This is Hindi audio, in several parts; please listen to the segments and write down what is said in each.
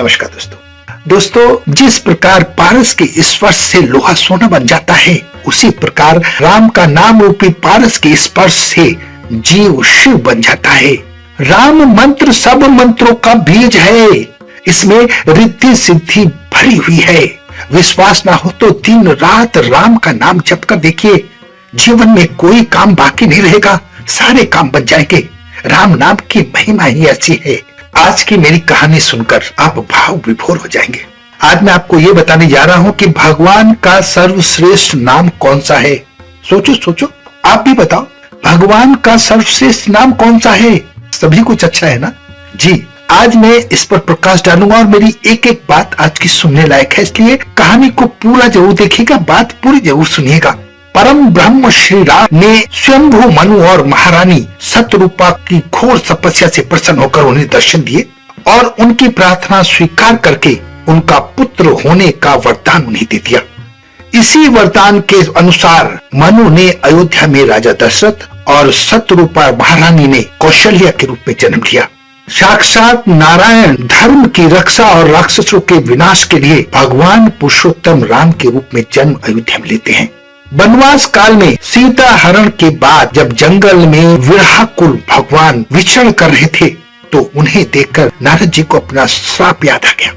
नमस्कार दोस्तों, जिस प्रकार पारस के स्पर्श से लोहा सोना बन जाता है, उसी प्रकार राम का नाम रूपी पारस के स्पर्श से जीव शिव बन जाता है। राम मंत्र सब मंत्रों का बीज है, इसमें रिद्धि सिद्धि भरी हुई है। विश्वास ना हो तो दिन रात राम का नाम जप कर देखिए, जीवन में कोई काम बाकी नहीं रहेगा, सारे काम बन जाएंगे। राम नाम की महिमा ही ऐसी है। आज की मेरी कहानी सुनकर आप भाव विभोर हो जाएंगे। आज मैं आपको ये बताने जा रहा हूँ कि भगवान का सर्वश्रेष्ठ नाम कौन सा है। सोचो, आप भी बताओ, भगवान का सर्वश्रेष्ठ नाम कौन सा है? सभी कुछ अच्छा है ना जी। आज मैं इस पर प्रकाश डालूंगा और मेरी एक एक बात आज की सुनने लायक है, इसलिए कहानी को पूरा जरूर देखिएगा, बात पूरी जरूर सुनिएगा। परम ब्रह्म श्री राम ने स्वयंभू मनु और महारानी सतरूपा की घोर तपस्या से प्रसन्न होकर उन्हें दर्शन दिए और उनकी प्रार्थना स्वीकार करके उनका पुत्र होने का वरदान उन्हें दे दिया। इसी वरदान के अनुसार मनु ने अयोध्या में राजा दशरथ और सतरूपा महारानी ने कौशल्या के रूप में जन्म लिया। साक्षात नारायण धर्म की रक्षा और राक्षसों के विनाश के लिए भगवान पुरुषोत्तम राम के रूप में जन्म अयोध्या में लेते हैं। वनवास काल में सीता हरण के बाद जब जंगल में विरहाकुल भगवान विचरण कर रहे थे, तो उन्हें देखकर नारद जी को अपना श्राप याद आ गया।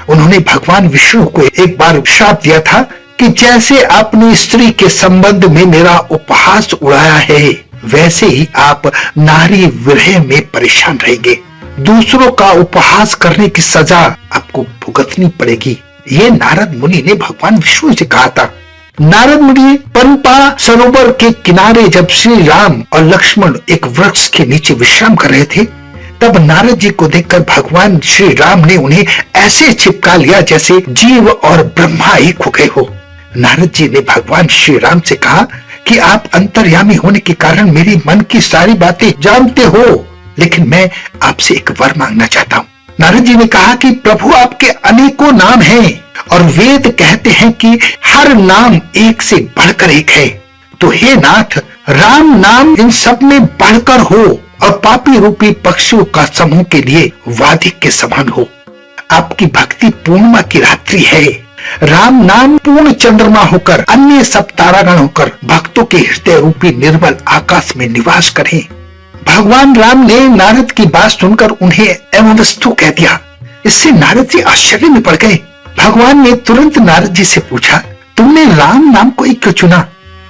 उन्होंने भगवान विष्णु को एक बार श्राप दिया था कि जैसे अपनी स्त्री के संबंध में मेरा उपहास उड़ाया है, वैसे ही आप नारी विरह में परेशान रहेंगे। दूसरों का उपहास करने की सजा आपको भुगतनी पड़ेगी। ये नारद मुनि ने भगवान विष्णु से कहा था। नारद मुनि पंपा सरोवर के किनारे जब श्री राम और लक्ष्मण एक वृक्ष के नीचे विश्राम कर रहे थे, तब नारद जी को देखकर भगवान श्री राम ने उन्हें ऐसे चिपका लिया जैसे जीव और ब्रह्मा एक हो गए हो। नारद जी ने भगवान श्री राम से कहा कि आप अंतर्यामी होने के कारण मेरी मन की सारी बातें जानते हो, लेकिन मैं आपसे एक वर मांगना चाहता हूँ। नारद जी ने कहा कि प्रभु आपके अनेकों नाम हैं और वेद कहते हैं कि हर नाम एक से बढ़कर एक है। तो हे नाथ, राम नाम इन सब में बढ़कर हो और पापी रूपी पक्षियों का समूह के लिए वादिक के समान हो। आपकी भक्ति पूर्णिमा की रात्रि है। राम नाम पूर्ण चंद्रमा होकर, अन्य सब तारागण होकर भक्तों के हृदय रूपी निर्मल आकाश में निवास करें। भगवान राम ने नारद की बात सुनकर उन्हें एवं वस्तु कह दिया। इससे नारद जी आश्चर्य में पड़ गए। भगवान ने तुरंत नारद जी से पूछा, तुमने राम नाम को ही क्यों चुना?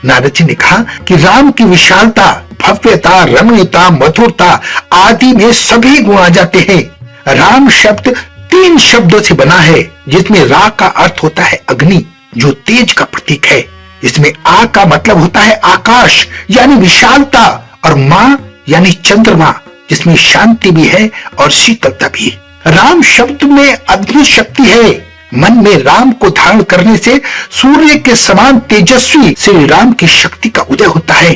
नारद जी ने कहा कि राम की विशालता, भव्यता, रमणीयता, मधुरता आदि में सभी गुण आ जाते हैं। राम शब्द 3 शब्दों से बना है, जिसमें रा का अर्थ होता है अग्नि, जो तेज का प्रतीक है। इसमें आ का मतलब होता है आकाश यानी विशालता, और माँ यानी चंद्रमा, जिसमें शांति भी है और शीतलता भी। राम शब्द में अद्भुत शक्ति है। मन में राम को धारण करने से सूर्य के समान तेजस्वी श्री राम की शक्ति का उदय होता है,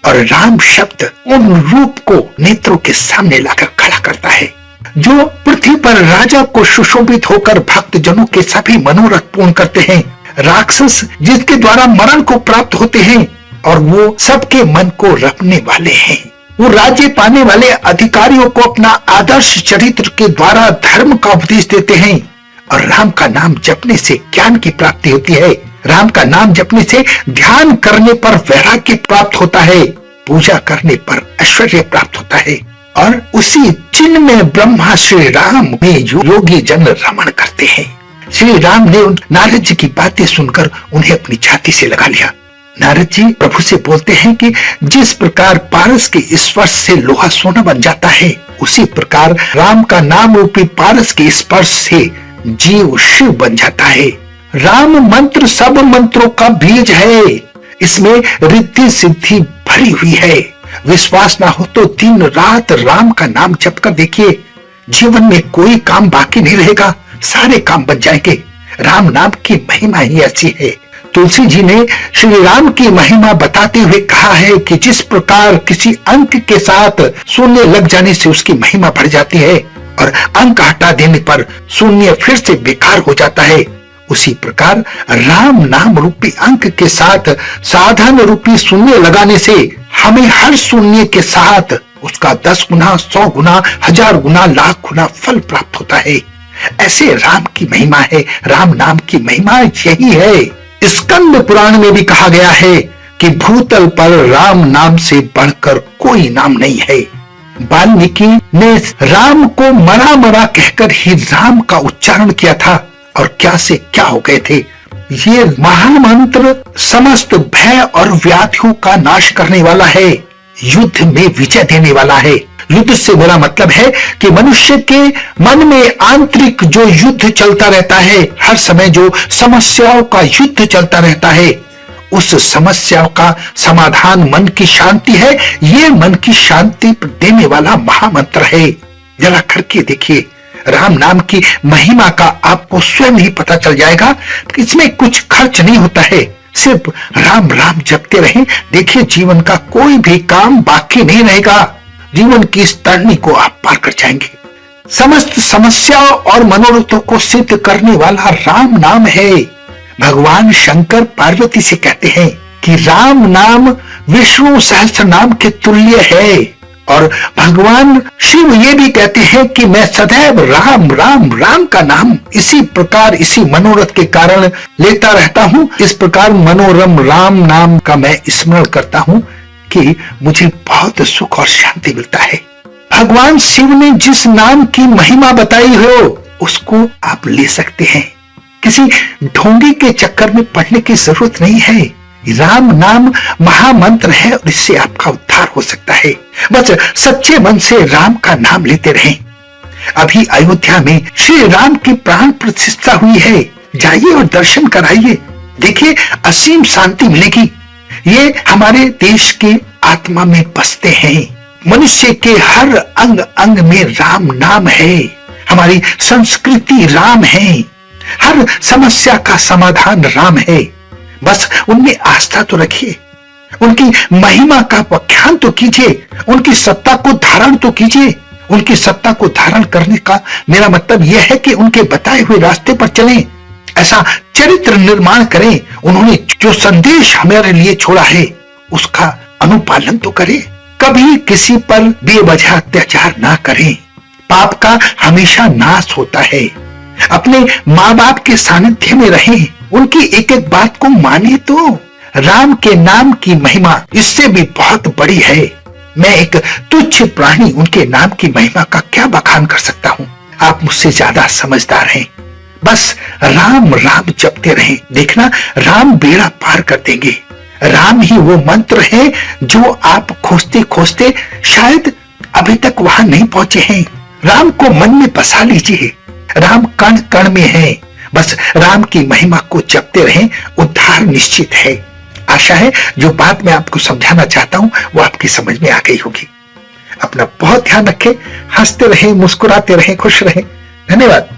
और राम शब्द उन रूप को नेत्रों के सामने लाकर खड़ा करता है, जो पृथ्वी पर राजा को सुशोभित होकर भक्त जनों के सभी मनोरथ पूर्ण करते हैं। राक्षस जिसके द्वारा मरण को प्राप्त होते हैं, और वो सबके मन को रखने वाले हैं। वो राज्य पाने वाले अधिकारियों को अपना आदर्श चरित्र के द्वारा धर्म का उपदेश देते हैं। और राम का नाम जपने से ज्ञान की प्राप्ति होती है। राम का नाम जपने से ध्यान करने पर वैराग्य प्राप्त होता है, पूजा करने पर ऐश्वर्य प्राप्त होता है, और उसी चिन्ह में ब्रह्मा श्री राम में योगी जन रमण करते हैं। श्री राम ने नारद जी की बातें सुनकर उन्हें अपनी छाती से लगा लिया। नारद जी प्रभु से बोलते हैं कि जिस प्रकार पारस के स्पर्श से लोहा सोना बन जाता है, उसी प्रकार राम का नाम रूपी पारस के स्पर्श से जीव शिव बन जाता है। राम मंत्र सब मंत्रों का बीज है, इसमें रिद्धि सिद्धि भरी हुई है। विश्वास ना हो तो दिन रात राम का नाम जप कर देखिए, जीवन में कोई काम बाकी नहीं रहेगा, सारे काम बन जाएंगे। राम नाम की महिमा ही ऐसी है। तुलसी जी ने श्री राम की महिमा बताते हुए कहा है कि जिस प्रकार किसी अंक के साथ शून्य लग जाने से उसकी महिमा बढ़ जाती है, और अंक हटा देने पर शून्य फिर से बेकार हो जाता है, उसी प्रकार राम नाम रूपी अंक के साथ साधन रूपी शून्य लगाने से हमें हर शून्य के साथ उसका 10 गुना, 100 गुना, 1000 गुना, लाख गुना फल प्राप्त होता है। ऐसे राम की महिमा है, राम नाम की महिमा यही है। स्कंद पुराण में भी कहा गया है कि भूतल पर राम नाम से बढ़कर कोई नाम नहीं है। वाल्मीकि ने राम को मरा मरा कहकर ही राम का उच्चारण किया था और क्या से क्या हो गए थे। ये महामंत्र समस्त भय और व्याधियों का नाश करने वाला है, युद्ध में विजय देने वाला है। युद्ध से मेरा मतलब है कि मनुष्य के मन में आंतरिक जो युद्ध चलता रहता है, हर समय जो समस्याओं का युद्ध चलता रहता है, उस समस्या का समाधान मन की शांति है। ये मन की शांति देने वाला महामंत्र है। जरा करके देखिए, राम नाम की महिमा का आपको स्वयं ही पता चल जाएगा कि इसमें कुछ खर्च नहीं होता है। सिर्फ राम राम जपते रहें, देखिए जीवन का कोई भी काम बाकी नहीं रहेगा। जीवन की इस तरनी को आप पार कर जाएंगे। समस्त समस्याओं और मनोरथों को सिद्ध करने वाला राम नाम है। भगवान शंकर पार्वती से कहते हैं कि राम नाम विष्णु सहस्त्र नाम के तुल्य है, और भगवान शिव ये भी कहते हैं कि मैं सदैव राम राम राम का नाम इसी प्रकार इसी मनोरथ के कारण लेता रहता हूँ। इस प्रकार मनोरम राम नाम का मैं स्मरण करता हूँ कि मुझे बहुत सुख और शांति मिलता है। भगवान शिव ने जिस नाम की महिमा बताई हो उसको आप ले सकते हैं। किसी ढोंगी के चक्कर में पड़ने की जरूरत नहीं है। राम नाम महामंत्र है और इससे आपका उद्धार हो सकता है। बस सच्चे मन से राम का नाम लेते रहें। अभी अयोध्या में श्री राम की प्राण प्रतिष्ठा हुई है, जाइए और दर्शन कराइए, देखिए असीम शांति मिलेगी। ये हमारे देश के आत्मा में बसते हैं। मनुष्य के हर अंग अंग में राम नाम है। हमारी संस्कृति राम है। हर समस्या का समाधान राम है। बस उनमें आस्था तो रखिए, उनकी महिमा का व्याख्यान तो कीजिए, उनकी सत्ता को धारण तो कीजिए। उनकी सत्ता को धारण करने का मेरा मतलब यह है कि उनके बताए हुए रास्ते पर चलें, ऐसा चरित्र निर्माण करें। उन्होंने जो संदेश हमारे लिए छोड़ा है उसका अनुपालन तो करें। कभी किसी पर बेवजह अत्याचार ना करें। पाप का हमेशा नाश होता है। अपने माँ बाप के सानिध्य में रहें, उनकी एक एक बात को माने। तो राम के नाम की महिमा इससे भी बहुत बड़ी है। मैं एक तुच्छ प्राणी उनके नाम की महिमा का क्या बखान कर सकता हूँ। आप मुझसे ज्यादा समझदार हैं। बस राम राम जपते रहें, देखना राम बेड़ा पार कर देंगे। राम ही वो मंत्र है जो आप खोजते खोजते शायद अभी तक वहां नहीं पहुंचे हैं। राम को मन में बसा लीजिए। राम कण कण में है। बस राम की महिमा को जपते रहें, उद्धार निश्चित है। आशा है जो बात मैं आपको समझाना चाहता हूं वो आपकी समझ में आ गई होगी। अपना बहुत ध्यान रखें, हंसते रहें, मुस्कुराते रहें, खुश रहें। धन्यवाद।